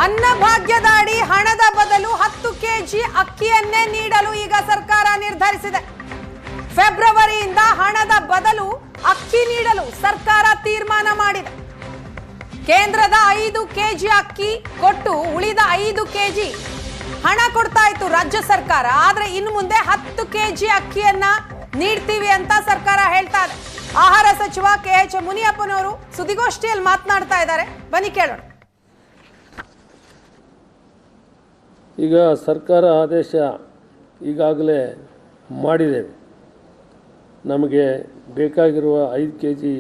ಅನ್ನಭಾಗ್ಯದ ಅಡಿ ಹಣದ ಬದಲು 10 ಕೆಜಿ ಅಕ್ಕಿಯನ್ನೇ ನೀಡಲು ಈಗ ಸರ್ಕಾರ ನಿರ್ಧರಿಸಿದೆ. ಫೆಬ್ರವರಿಯಿಂದ ಹಣದ ಬದಲು ಅಕ್ಕಿ ನೀಡಲು ಸರ್ಕಾರ ತೀರ್ಮಾನ ಮಾಡಿದೆ. ಕೇಂದ್ರದ 5 ಕೆಜಿ ಅಕ್ಕಿ ಕೊಟ್ಟು ಉಳಿದ 5 ಕೆಜಿ ಹಣ ಕೊಡ್ತಾ ಇತ್ತು ರಾಜ್ಯ ಸರ್ಕಾರ. ಆದ್ರೆ ಇನ್ನು ಮುಂದೆ 10 ಕೆಜಿ ಅಕ್ಕಿಯನ್ನ ನೀಡ್ತೀವಿ ಅಂತ ಸರ್ಕಾರ ಹೇಳ್ತಾ ಇದೆ. ಆಹಾರ ಸಚಿವ KH ಮುನಿಯಪ್ಪನವರು ಸುದ್ದಿಗೋಷ್ಠಿಯಲ್ಲಿ ಮಾತನಾಡ್ತಾ ಇದ್ದಾರೆ. ಬನ್ನಿ ಕೇಳೋಣ. ಈಗ ಸರ್ಕಾರ ಆದೇಶ ಈಗಾಗಲೇ ಮಾಡಿದ್ದೇವೆ. ನಮಗೆ ಬೇಕಾಗಿರುವ 5 ಕೆಜಿ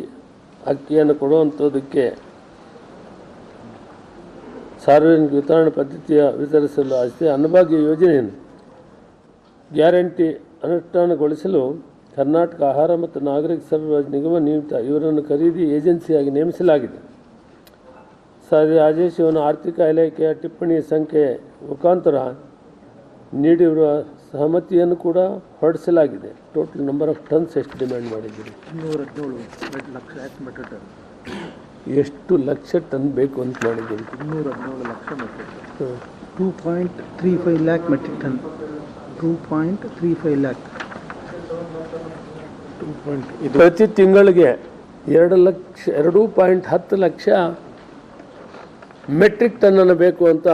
ಅಕ್ಕಿಯನ್ನು ಕೊಡುವಂಥದ್ದಕ್ಕೆ ಸಾರ್ವಜನಿಕ ವಿತರಣಾ ಪದ್ಧತಿಯ ವಿತರಿಸಲು ಅಷ್ಟೇ ಅನ್ನಭಾಗ್ಯ ಯೋಜನೆಯನ್ನು ಗ್ಯಾರಂಟಿ ಅನುಷ್ಠಾನಗೊಳಿಸಲು ಕರ್ನಾಟಕ ಆಹಾರ ಮತ್ತು ನಾಗರಿಕ ಸರಬರಾಜು ನಿಗಮ ನಿಯಮಿತ ಇವರನ್ನು ಖರೀದಿ ಏಜೆನ್ಸಿಯಾಗಿ ನೇಮಿಸಲಾಗಿದೆ. ಆದೇಶವನ್ನು ಆರ್ಥಿಕ ಇಲಾಖೆಯ ಟಿಪ್ಪಣಿ ಸಂಖ್ಯೆ ಮುಖಾಂತರ ನೀಡಿರುವ ಸಹಮತಿಯನ್ನು ಕೂಡ ಹೊರಡಿಸಲಾಗಿದೆ. ಟೋಟಲ್ ನಂಬರ್ ಆಫ್ ಟನ್ಸ್ ಎಷ್ಟು ಡಿಮ್ಯಾಂಡ್ ಮಾಡಿದ್ದೀರಿ? 217 ಲಕ್ಷ ಮೆಟ್ರಿಕ್ ಟನ್. ಎಷ್ಟು ಲಕ್ಷ ಟನ್ ಬೇಕು ಅಂತ ಮಾಡಿದ್ದೀರಿ? 217 lakh metric ton. 2.35 lac metric ton. 2.35 lac. ಪ್ರತಿ ತಿಂಗಳಿಗೆ 2.10 ಲಕ್ಷ ಮೆಟ್ರಿಕ್ ಟನ್ನನ್ನು ಬೇಕು ಅಂತ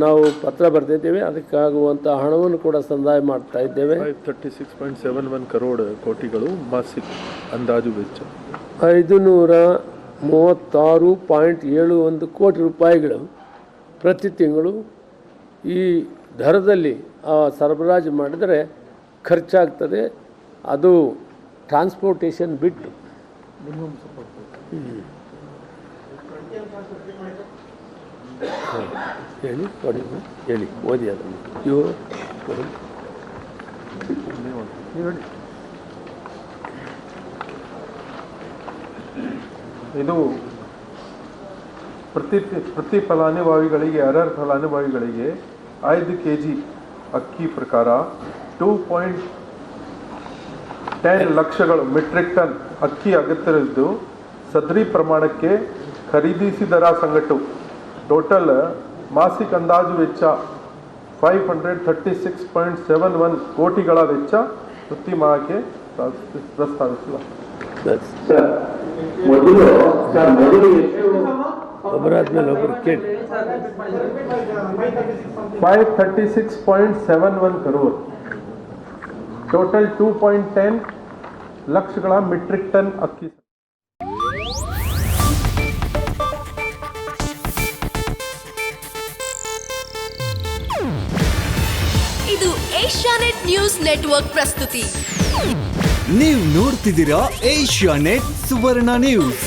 ನಾವು ಪತ್ರ ಬರೆದಿದ್ದೇವೆ. ಅದಕ್ಕಾಗುವಂಥ ಹಣವನ್ನು ಕೂಡ ಸಂದಾಯ ಮಾಡ್ತಾ ಇದ್ದೇವೆ. 536.71 ಕರೋಡ್ ಕೋಟಿಗಳು ಮಾಸಿಕ ಅಂದಾಜು ವೆಚ್ಚ. 536.71 ಕೋಟಿ ರೂಪಾಯಿಗಳು ಪ್ರತಿ ತಿಂಗಳು ಈ ದರದಲ್ಲಿ ಸರಬರಾಜು ಮಾಡಿದರೆ ಖರ್ಚಾಗ್ತದೆ. ಅದು ಟ್ರಾನ್ಸ್ಪೋರ್ಟೇಷನ್ ಬಿಟ್ಟು ಹೇಳಿ ಕೊಡಿ, ಹೇಳಿ ಓದಿ ಅದನ್ನು. ಇದು ಪ್ರತಿ ಫಲಾನುಭವಿಗಳಿಗೆ ಅರ್ಹ ಫಲಾನುಭವಿಗಳಿಗೆ 5 ಕೆಜಿ ಅಕ್ಕಿ ಪ್ರಕಾರ 2.10 ಲಕ್ಷಗಳು ಮೆಟ್ರಿಕ್ ಟನ್ ಅಕ್ಕಿ ಅಗತ್ಯವಿದ್ದು ಸದರಿ ಪ್ರಮಾಣಕ್ಕೆ ಖರೀದಿಸಿದರ ಸಂಗಟು ಟೋಟಲ್ ಮಾಸಿಕ ಅಂದಾಜು ವೆಚ್ಚ 536.71 ಕೋಟಿಗಳ ವೆಚ್ಚ ಪ್ರತಿ ಮಾಹಕ್ಕೆ ಪ್ರಸ್ತಾವಿಸಲಾಗಿದೆ. ಒಬ್ಬರಾದ್ಮೇಲೆ ಒಬ್ಬರು ಕೇಳಿ. 536.71 ಕರೋಡ್ ಟೋಟಲ್ 2.10 ಲಕ್ಷಗಳ ಮೆಟ್ರಿಕ್ ಟನ್ ಅಕ್ಕಿ. ಇದು ಏಷ್ಯಾನೆಟ್ ನ್ಯೂಸ್ ನೆಟ್ವರ್ಕ್ ಪ್ರಸ್ತುತಿ. ನೀವು ನೋಡ್ತಿದ್ದೀರಾ ಏಷ್ಯಾನೆಟ್ ಸುವರ್ಣ ನ್ಯೂಸ್.